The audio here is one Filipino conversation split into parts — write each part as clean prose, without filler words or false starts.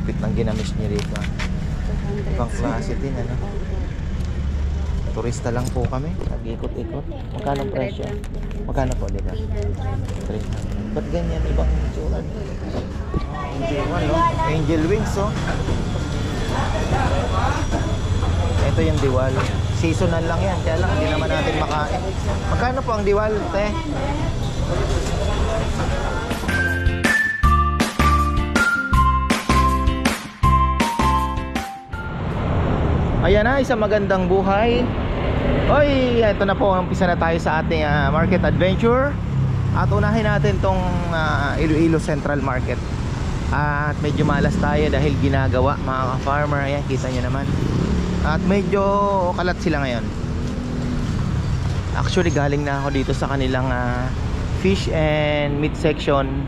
lupit ng ginamis niya rito. Ibang klase din, ano. Turista lang po kami, nag-ikot-ikot. Magkano presyo? Magkano po dito? 300. Ba't ganyan ibang itsura? Angel wings, oh. Ito yung diwal. Seasonal lang yan, kaya lang hindi naman natin makain. Magkano po ang diwal, te? Ayan na, isang magandang buhay. Oy, ito na po, umpisa na tayo sa ating market adventure. At unahin natin tong Iloilo Central Market. At medyo malas tayo dahil ginagawa, mga ka-farmer. Ayan, kita nyo naman. At medyo kalat sila ngayon. Actually, galing na ako dito sa kanilang fish and meat section.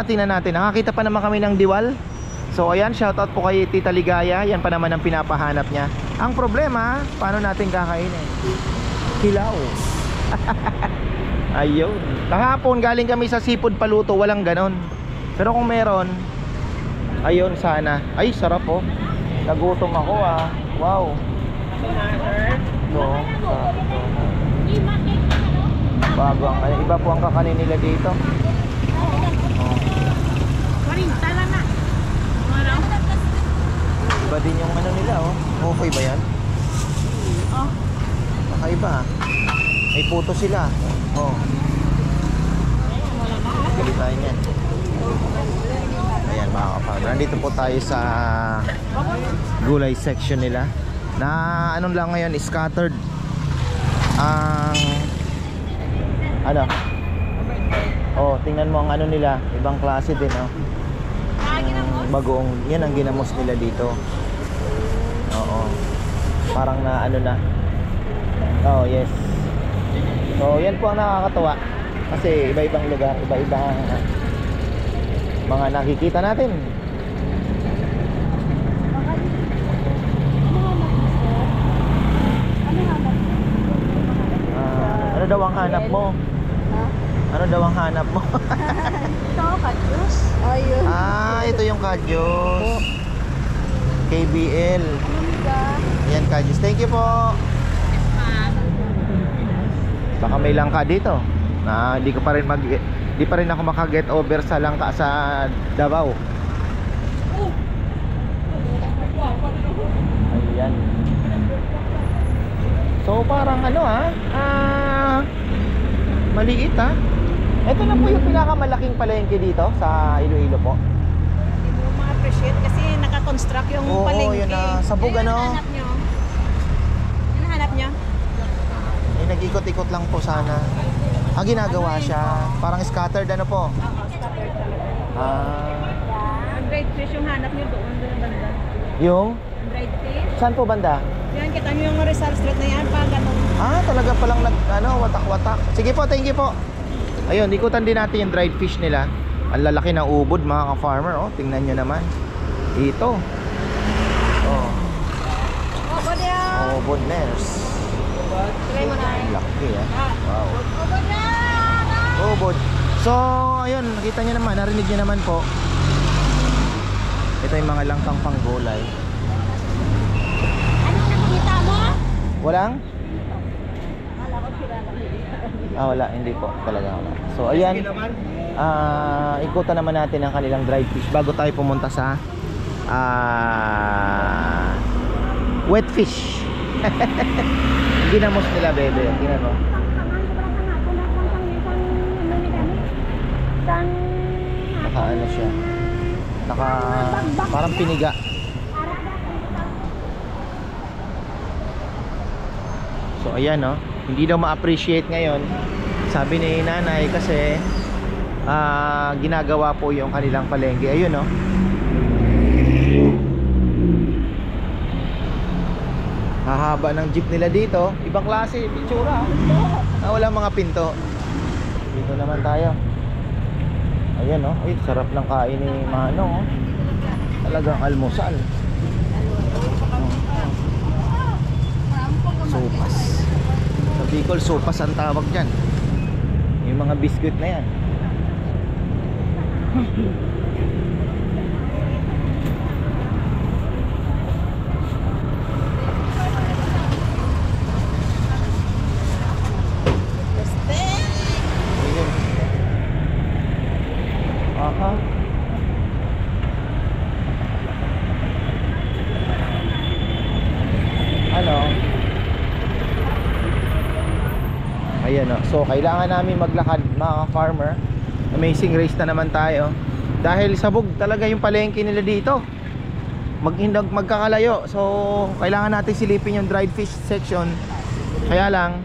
Tingnan natin, nakakita pa naman kami ng diwal. So ayan, shoutout po kay Tita Ligaya. Yan pa naman ang pinapahanap niya. Ang problema, paano natin kakainin? Hilaw. Ayun. Kahapon galing kami sa seafood paluto, walang ganon. Pero kung meron, ayun sana. Ay, sarap po. Nagutom ako ah. Wow. So, bago ang, iba po ang kakanin nila dito. Iba din yung ano nila, oh. Okay ba yan? Oh. Kakaiba. May puto sila. Oh. Galit tayo yan. Ayan, mga kapag. Nandito po tayo sa gulay section nila. Na anong lang ngayon, scattered. Ano? Oh, tingnan mo ang ano nila. Ibang klase din, oh. Bagoong, yan ang ginamos nila dito. Oo. Parang na ano na. Oh, yes. So, yan po ang nakakatuwa. Kasi iba-ibang lugar, iba-ibang mga nakikita natin. Ano daw ang hanap mo? Ano daw ang hanap mo? Ito, kadyos. Ayun. Ito yung kadyos. KBL. Yan, kadyos. Thank you po. Baka may langka dito. Di pa rin ako maka-get over sa langka sa Davao. Ayan. So parang ano maliit Ito na po yung pinakamalaking palengke dito sa Iloilo po. Hindi mo ma-appreciate kasi naka-construct yung palengke. Oo, yun na. Sabog ano. Hanap nyo. Yan ang hanap nyo. Nag-ikot-ikot lang po sana. Ginagawa siya. Parang scattered ano po. Scattered talaga. Ang dried fish yung hanap nyo doon banda. Yung? Ang dried fish. Saan po banda? Yan, kita nyo yung Rizal Street na yan. Pag ganun. Talaga palang watak-watak. Sige po, thank you po. Ayun, ikutan din natin yung dried fish nila. Ang lalaki ng ubod, mga ka-farmer. Oh, tingnan nyo naman. Ito. Oh. Ubod yan. Ubod ners. Try mo na. Laki Wow. Ubod yan. Ubod. So, ayun, nakita nyo naman, narinig nyo naman po. Ito yung mga langkang panggulay. Anong nakikita mo? Walang? Wala, hindi po talaga wala. So ayan, ikutan naman natin ang kanilang dried fish bago tayo pumunta sa wet fish. Ginamos nila, bebe. Tingnan mo. Naka ano siya, parang piniga. So ayan, no, hindi daw ma-appreciate ngayon, sabi ni nanay, kasi ginagawa po yung kanilang palengke. Ayun, no. Hahaba ng jeep nila dito. Ibang klase, pitsura. Wala mga pinto. Dito naman tayo. Ayan, no. Ay, sarap ng kain ni Manong, oh. Talagang almusal. Sopas. Sa Bicol, sopas ang tawag dyan. Yung mga biscuit na yan. Ayan o. So kailangan namin maglakad mga farmer. Amazing race na naman tayo. Dahil sabog talaga yung palengke nila dito. Magkakalayo. So kailangan natin silipin yung dried fish section. Kaya lang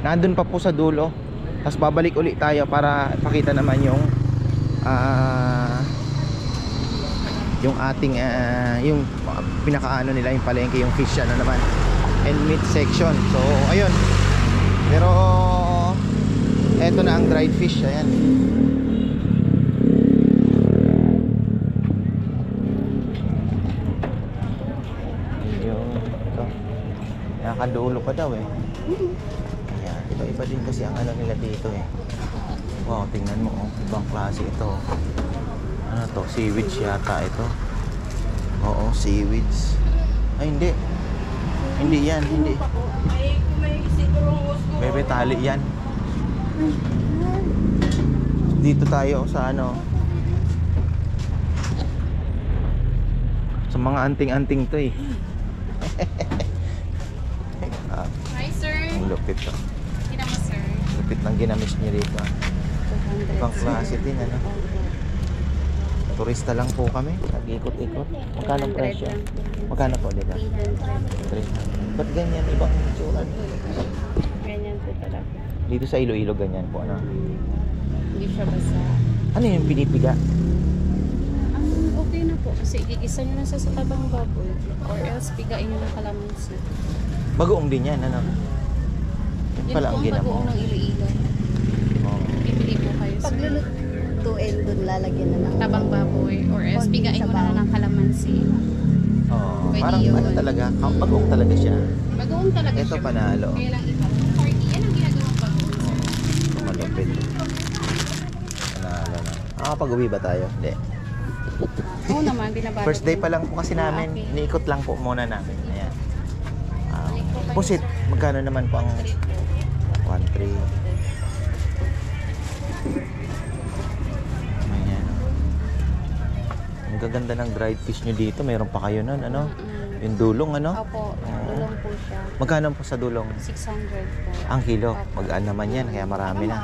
nandun pa po sa dulo. Tapos babalik ulit tayo para pakita naman yung ating yung pinakaano nila yung palengke, yung fish ano naman and meat section. So ayun. Pero eto na ang dried fish. Ayan. Yung ito. Nakadulo pa daw eh. Ayan. Iba-iba din kasi ang ano nila dito eh. Wow, tingnan mo oh. Ibang klase ito. Ano to? Seaweeds yata ito. Oo, seaweeds. Ay hindi. Hindi yan, hindi. Bebe, tali yan. Dito tayo sa ano, sa mga anting-anting to eh. Hi, sir. Ang lupit to. Kita mo, sir. Lupit ng ginamis niya dito. Ibang klase din ano. Turista lang po kami. Nag-ikot-ikot. Magkano presyo? Magkano po, di ba? 300. Ba't ganyan? Ibang itsura. Ganyan po talaga. Dito sa Iloilo ganyan po, ano? Hindi siya basa. Ano yung pinipiga? Okay na po. Kasi igigisa nyo na siya sa tabang baboy. Or else, pigain nyo ng kalamansi. Bagoong din yan, ano? Yan Yun pala po ang ang ginamo. bagoong ng Iloilo. Oh. Bibili po kayo, sir. Paglulutuin doon lalagyan na ng Tabang baboy. Or else, pigain mo na ng kalamansi. Oh, Pwede parang yun. ano talaga, bagoong talaga siya. Bagoong talaga Ito siya. panalo. Kaya lang iba. Party. Yan ang ginagawang bagoong, sir. Malupit. Panalo na. Pag-uwi ba tayo? Hindi. Oo naman, binabalot. First day pa lang po kasi namin. Okay. Iniikot lang po muna namin. Ayan. Pusit, magkano naman po ang 1.3? Ayan. Ang gaganda ng dried fish nyo dito. Meron pa kayo nun, ano? Yung dulong, ano? Opo, tulong po siya. Magkano po sa dulong? 600 po. Ang kilo. Opo. Magaan naman yan, kaya marami na.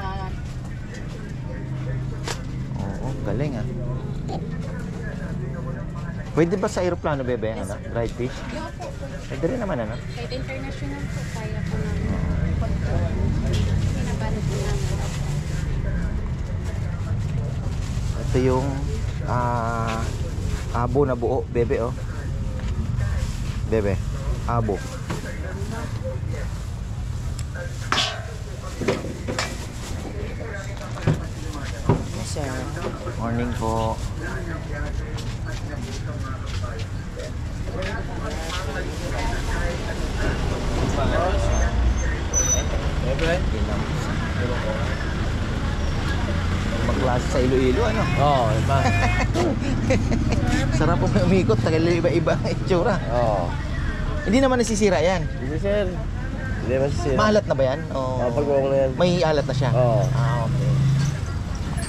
Oo, galing ah. Pwede ba sa aeroplano, bebe, ano? Dried fish? Pwede rin naman, ano? Kahit international po, kaya po namin. Pinabalot po namin. Ito yung abo na buo, bebe, oh. Bebe, abo. Yes, sir. Morning po. Magklase sa Iloilo, ano? Oo, iba. Sarap po may umikot, tagal iba-iba ang itsura. Oo. Hindi naman nasisira yan. Hindi, sir. Hindi masisira. Maalat na ba yan? O Pag-uong na yan. may alat na siya? Oo. Okay.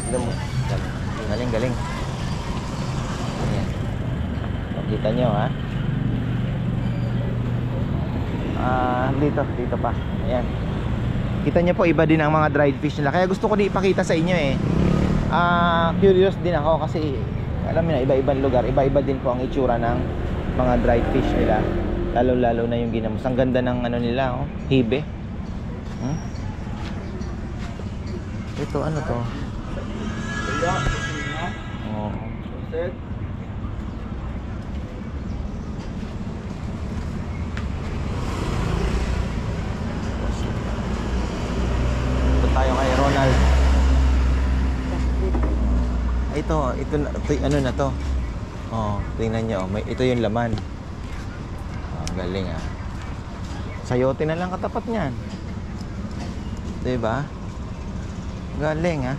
Tignan mo. Galing, galing. Ayan. Kita nyo, ha? Dito pa. Ayan. Kita nyo po, iba din ang mga dried fish nila. Kaya gusto ko din ipakita sa inyo eh. Curious din ako kasi alam mo na, iba-ibang lugar, iba-iba din po ang itsura ng mga dried fish nila. Lalo-lalo na yung ginamos. Ang ganda ng ano nila, oh. Hibe. Ito, ano to? Oh. Ito tayo kay Ronald. Ito ano na to? Oh, tingnan niyo, ito yung laman. Galing ah. Sayote na lang katapat niyan. 'Di ba? Galing ah.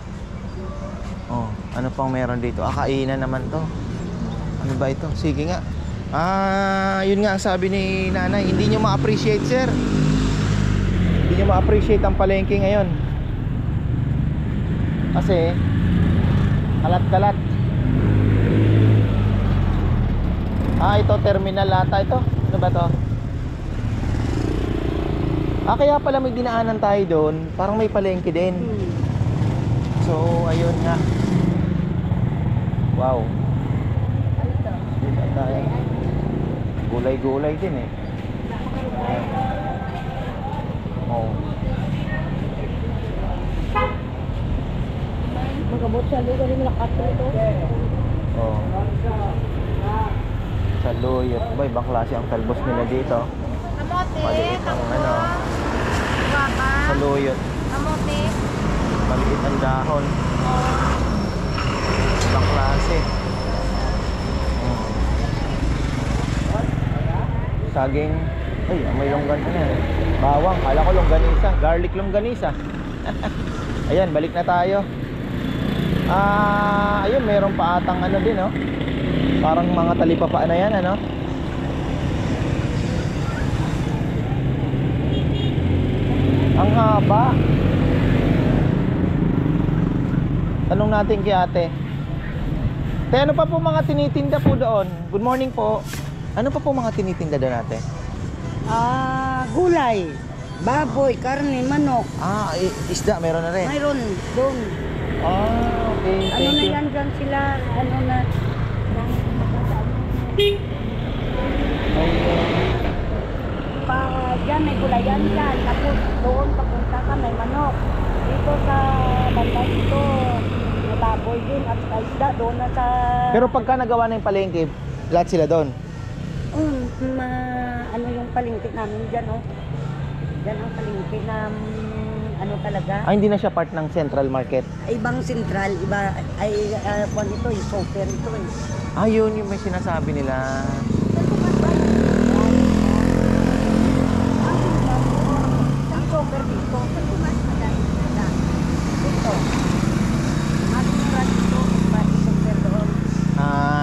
Oh, ano pang meron dito? Kainan naman 'to. Ano ba ito? Sige nga. Yun nga ang sabi ni Nanay, hindi niyo ma-appreciate, sir. Hindi niyo ma-appreciate ang palengke ngayon. Kasi kalat-kalat. Ito terminal ata ito. Ano ba to? Kaya pala may dinaanan tayo doon. Parang may palengke din. So, ayun nga. Wow. Dito tayo. Gulay-gulay din eh. Oh. Magabot sa lugar yung lakatro ito. Oh. Saluyot. Ba, ibang klase ang talbos nila dito. Kamote, Maliit ang ano. guwapa, Saluyot. kamote. Maliit ang dahon. Ibang klase. Saging. Ay, may longgan na. Bawang. Kala ko longganisa. Garlic longganisa. Ayan, balik na tayo. Ayun, mayroon pa atang ano din, oh. Parang mga talipapa na yan, ano. Ang haba. Tanong natin kay ate. Te, ano pa po mga tinitinda po doon? Good morning po. Ano pa po mga tinitinda doon ate? Gulay, baboy, karne, manok. Isda, meron na rin. Mayroon doon. Okay, Ano thank na you. yan dyan sila? Ano na? Dyan may gulayan dyan. Tapos doon papunta ka may manok. Dito sa banda dito may baboy din at isda doon na sa... Pero pagka nagawa na yung palengke, lahat sila doon. ano yung palengke namin dyan, oh. Dyan ang palengke na ano talaga. Hindi na siya part ng Central Market. Ibang sentral, iba ay kung ito, yung super ito eh. Yun yung may sinasabi nila. Ang super dito, dito. Ang super dito, pati super doon.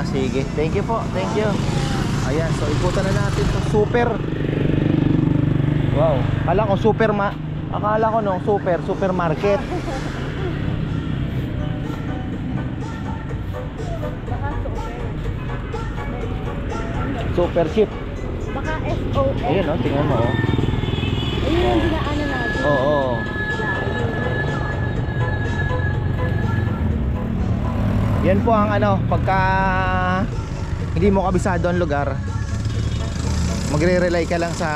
Sige. Thank you po. Thank you. Ayan, so ikutan na natin to super. Wow. Akala ko no, supermarket. Baka super. Super cheap. Baka SOS. Ayun, oh, tingnan mo, oh. Ayun yung dinaanan natin. Oo. Yan po ang ano, pagka hindi mo kabisado ang lugar, magre-rely ka lang sa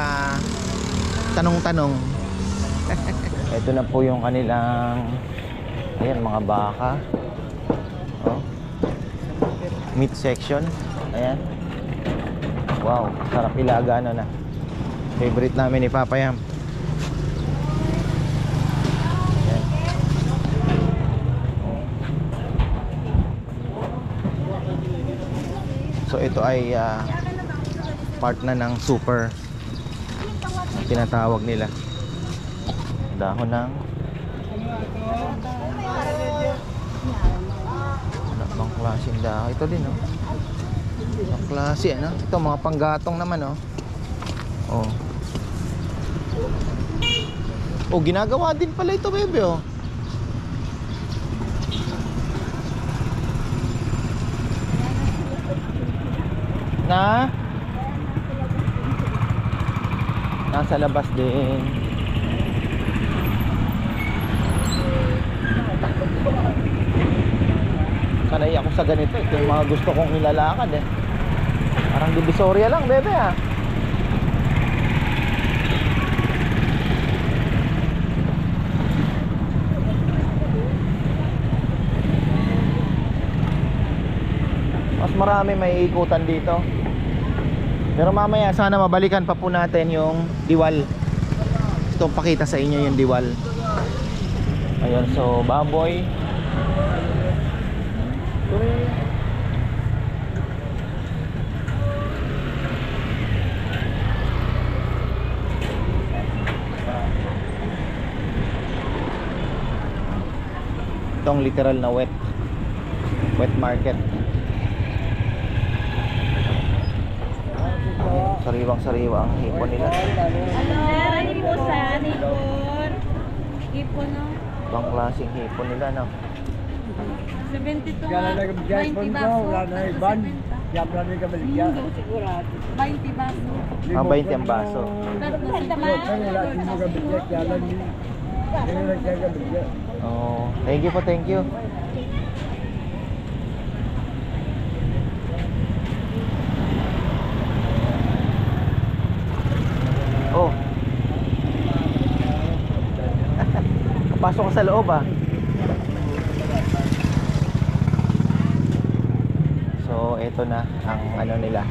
tanong-tanong. Ito na po yung kanilang, ayan, mga baka. Oh. Meat section. Ayan. Wow, sarap ilaga, ano na. Favorite namin ni Papa Yam. Ayan. So ito ay part na ng super na tinatawag nila. Dahon ng ano bang klaseng dahon? Ito din, oh. Ang klase, ano? Ito mga panggatong naman, oh. Oh, ginagawa din pala ito, bebe, oh. Nasa labas din. Sanay ako sa ganito. Ito yung mga gusto kong ilalakad, eh. Parang divisoria lang, bebe, ah. Mas marami may ikutan dito. Pero mamaya sana mabalikan pa po natin yung diwal. Gusto kong pakita sa inyo yung diwal. Ayan, so baboy. Itong literal na wet market. Sariwang-sariwa ang hipon nila. Hipon, no? Ibang klaseng hipon nila, no? 72 nga. 90 ba po? Sigurado. 20 baso. 20 ang baso. Pero Oh, thank you po, thank you. Oh. Pasok ka sa loob ah. So, ito na ang ano nila.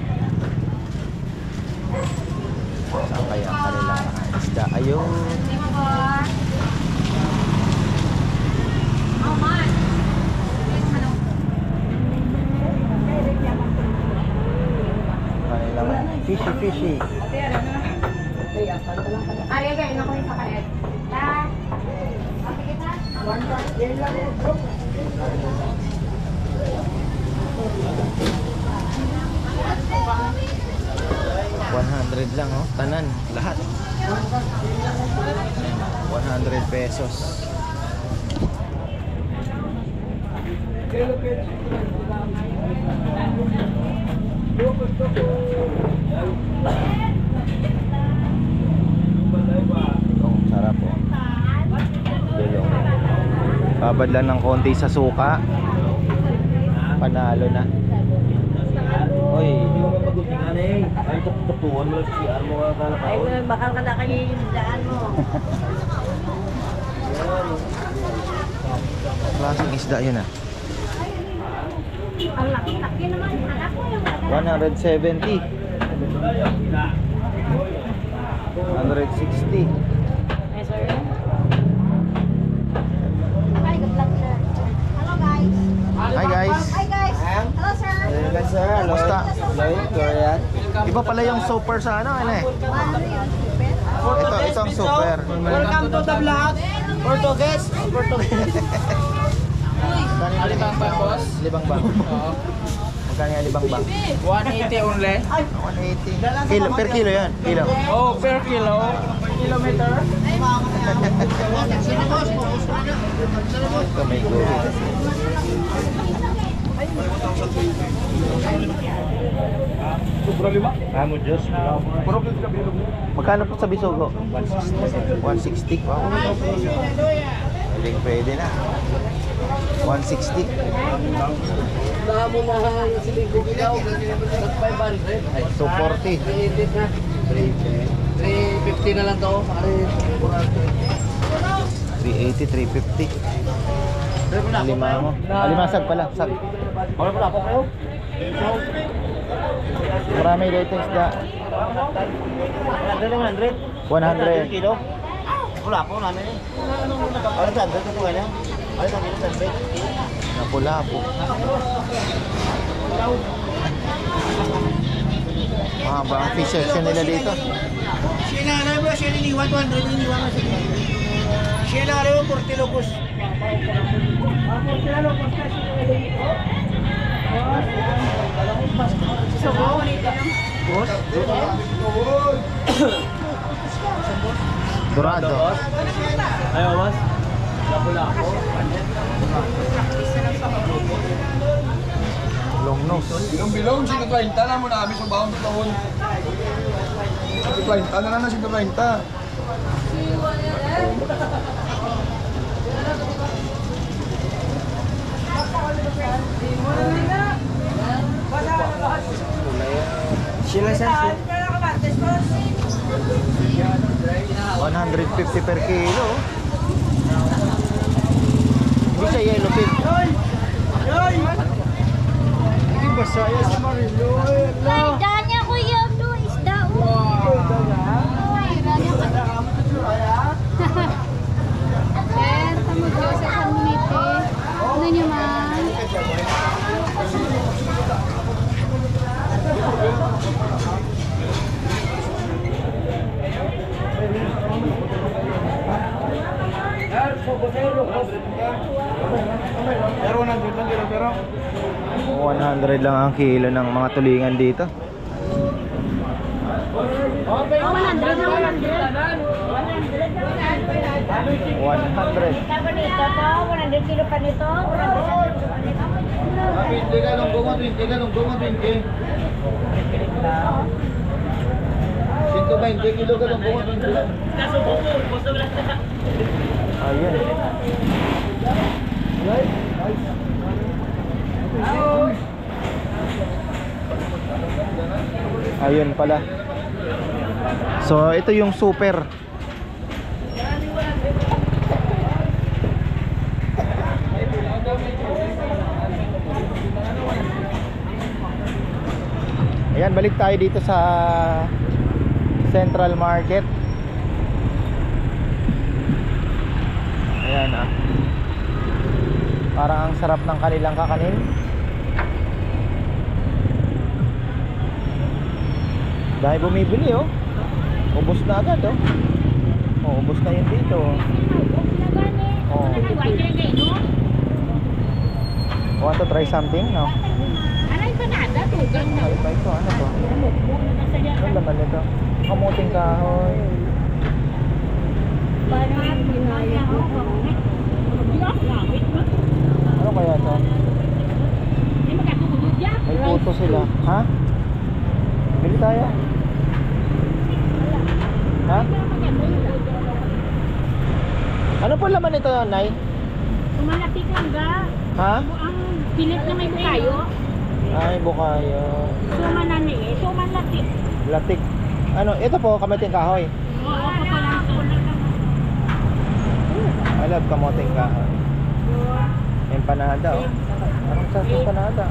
Saan kaya ang kanilang isda? Ayun. Kanilang fishy. Ay, okay, naku yung sakalit. Okay, kita? 100 lang oh, tanan, lahat. 100 pesos. Oh, sarap oh. Dulong. Babad lang ng konti sa suka. Panalo na. Oy, Ay, bakal ka na kayo yung daan mo. klaseng isda yun ah. Ang laki-laki naman. Anak ko yung 170. 160. Ay, sir. Hi, good luck, sir. Hello, guys. Hi guys. Hi, guys. Hello, sir. Hello guys, sir. Hello. Kamusta? Hello, Korean. Iba pala yung super sa ano eh. Ano yun, super? Ito ang super. Welcome to the vlog. Portuguese. Alibang bang boss? Alibang bang. Oo. Magkano yung alibang bang? 180 only. 180. Kilo, per kilo yan. Kilo. Oh, per kilo. Kilometer. Ito may guri. Amo Diyos. Magkano po sa bisugo? 160. Wow. Pwede na. 160. Amo na yung silinggo kilaw. 500. 240. 350 na lang to. 380, 350. Alimango. Alimasag pala. Sag. Wala pala po kayo? Marami dito isda. 100. 100. Kilo? Wala po namin eh. Wala sa 100 ito kanya. Wala sa 100. Napu-lapu. Mahaba ang fish section nila dito. Sinanay mo, siya niniwan 200, niniwan na siya. Sinanay mo, 40 locos. Dorado. Ayaw, mas. Lapu-lapu. Long nose. Bilong-bilong, 120 na mo namin sa bawang taon. 120 na lang na 120. Sila sa 150 per kilo. Hindi siya yellow pig. Basaya si Marilo. Ganda niya, kuya. Ito, isda. Sir, tamo Diyos sa community. Ano nyo man? Pero 100 lang kilo, pero 100 lang ang kilo ng mga tulingan dito. 100 100. pa nito to, 100 kilo pa nito, 100 pa nito. 20 ka, lunggo mo, 20 ka, lunggo mo, 20. 120 kilo ka, lunggo mo, 20. Ayan. Ayun pala. So ito yung super. Ayan, balik tayo dito sa Central Market. Ayan parang ang sarap ng kanilang kakanin. Dahil bumibili oh. Ubos na agad oh. Oh, ubos na yun dito. Oh. Want to try something? No? Ano ba ito? Ano to? Ano laman nito? Kamuting kahoy. Ano kaya to? May puto sila. Ha? Bili tayo. Ha? Ano po laman nito, Nay? Malapit lang ga. Ha? Ang pilit na may bukayo. Ay, bukayo. Suman na ni eh. Suman latik. Latik. Ano? Ito po, kamuting kahoy. Oo, ako pa lang. I love kamuting kahoy. Empanada, oh. Anong sa empanada?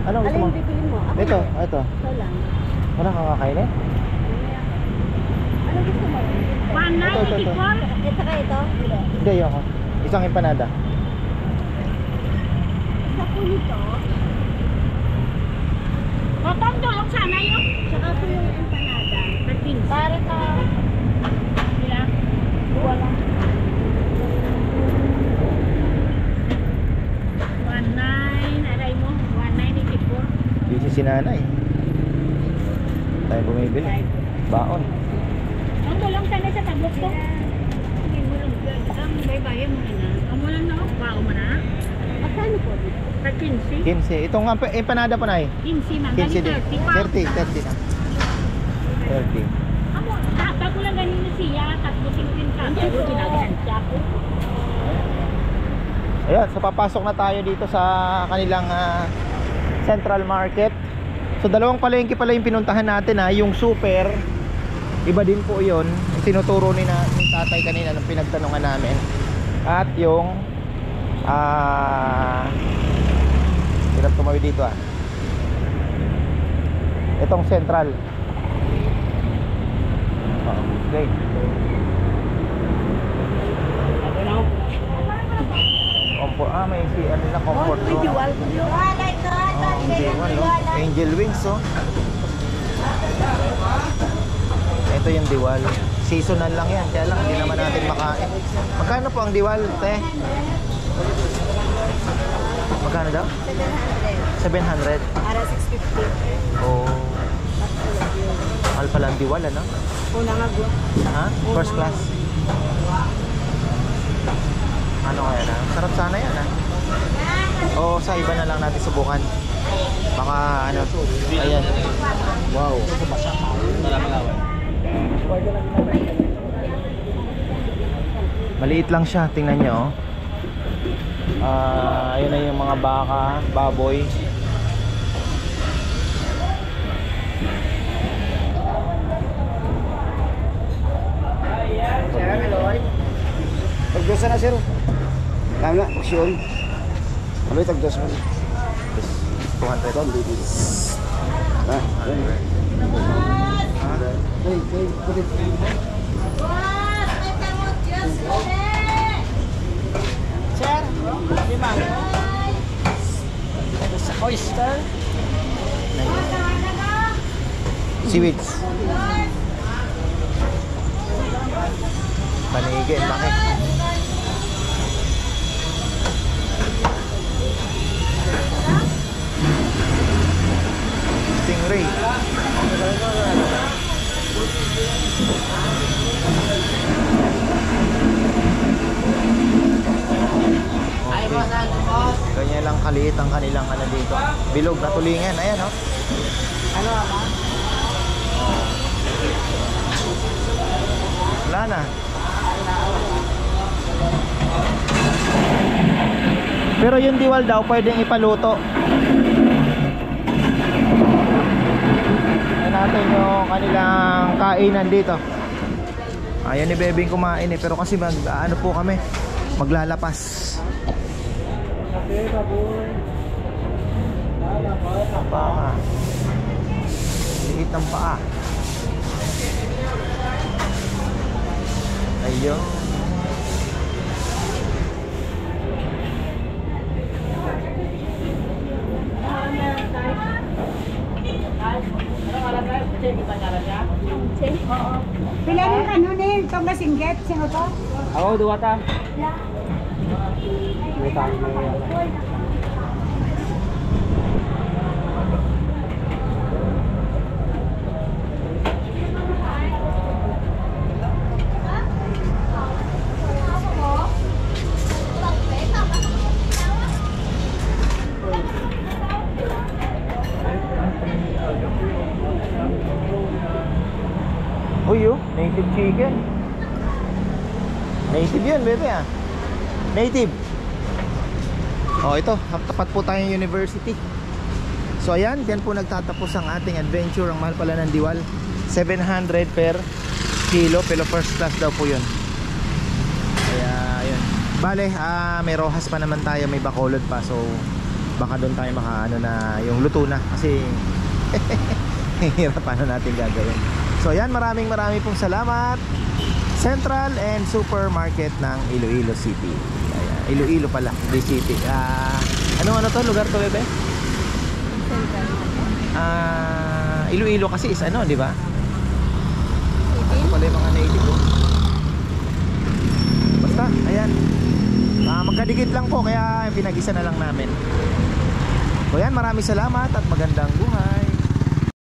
Ano gusto mo? Bibili mo? Ako Ito, na. ito. Ito lang. Wala kang kakainin? Ano gusto mo? Ito, ito, ito. Ito ka ito? Hindi, ayoko. Isang empanada. Isa po nito. Otong tulong sana yun. Tsaka po yung empanada. Para ka. Sila? Wala. 1.9. Aray mo. 1.984. Busy si nanay. Tayo bumibili. Baon. Ang tulong sana sa tablok to. Hindi mo lang. Ang baybayan mo na. Ang mo lang na. Bao mo na. Magkano po? 15. 15. Itong empanada po, Nay. 15 man. 15 din. 30 na. 30. Amo, bago lang ganun siya, tatlo 50 ka. Pero ginagahan siya ako. Ayan, so papasok na tayo dito sa kanilang Central Market. So dalawang palengke pala yung pinuntahan natin ha. Yung super, iba din po yun. Tinuturo ni tatay kanina nung pinagtanungan namin. At yung hirap tumawi dito ah. Itong Central. Okay. May si ano na comfort room. Dual. Angel Wings oh. Ito yung diwal. Seasonal lang yan. Kaya lang hindi naman natin makain. Magkano po ang diwal, te? Magkano daw? 700. Para 650. Oh. Mahal pala ang diwal, ano? Una nga go. Ha? First class. Ano kaya na? Sarap sana yan ha? O sa iba na lang natin subukan. Baka ano. Ayan. Wow. Maliit lang siya. Tingnan nyo. Ayun na yung mga baka, baboy. Tagdos na, sir. Tama na, aksyon. Kami tagdos mo. 200. Ha? Sir, limang. Sa oyster. Seaweeds. Panigin, bakit? Stingray. Napakaliit ang kanilang ano dito. Bilog na tulingan. Ayan, oh. Ano ama? Wala na. Pero yung diwal daw pwedeng ipaluto. Ayan natin yung kanilang kainan dito. Ayan ni Bebing kumain eh. Pero kasi ano po kami, maglalapas. Paa. Liit ng paa. Ayun. Pila ng ano ni, itong kasingget, sino to? Ako, duwa ta. May tang may Uy, oh, native chicken. Native yun, bebe ah. Native. Oh, ito, tapat po tayong university. So ayan, diyan po nagtatapos ang ating adventure. Ang mahal pala ng diwal, 700 per kilo, pero first class daw po yun. Kaya ayun. Bale, may rojas pa naman tayo, may bacolod pa. So baka doon tayo makaano na yung luto na. Kasi hirap paano natin gagawin. So ayan, maraming pong salamat, Central and Supermarket ng Iloilo City. Ayan, Iloilo pala, the city. Ano to, lugar to, bebe? Iloilo kasi is ano, di ba? Ano pala yung mga native, oh. Basta, ayan. Magkadikit lang po, kaya pinag-isa na lang namin. So ayan, maraming salamat at magandang buhay.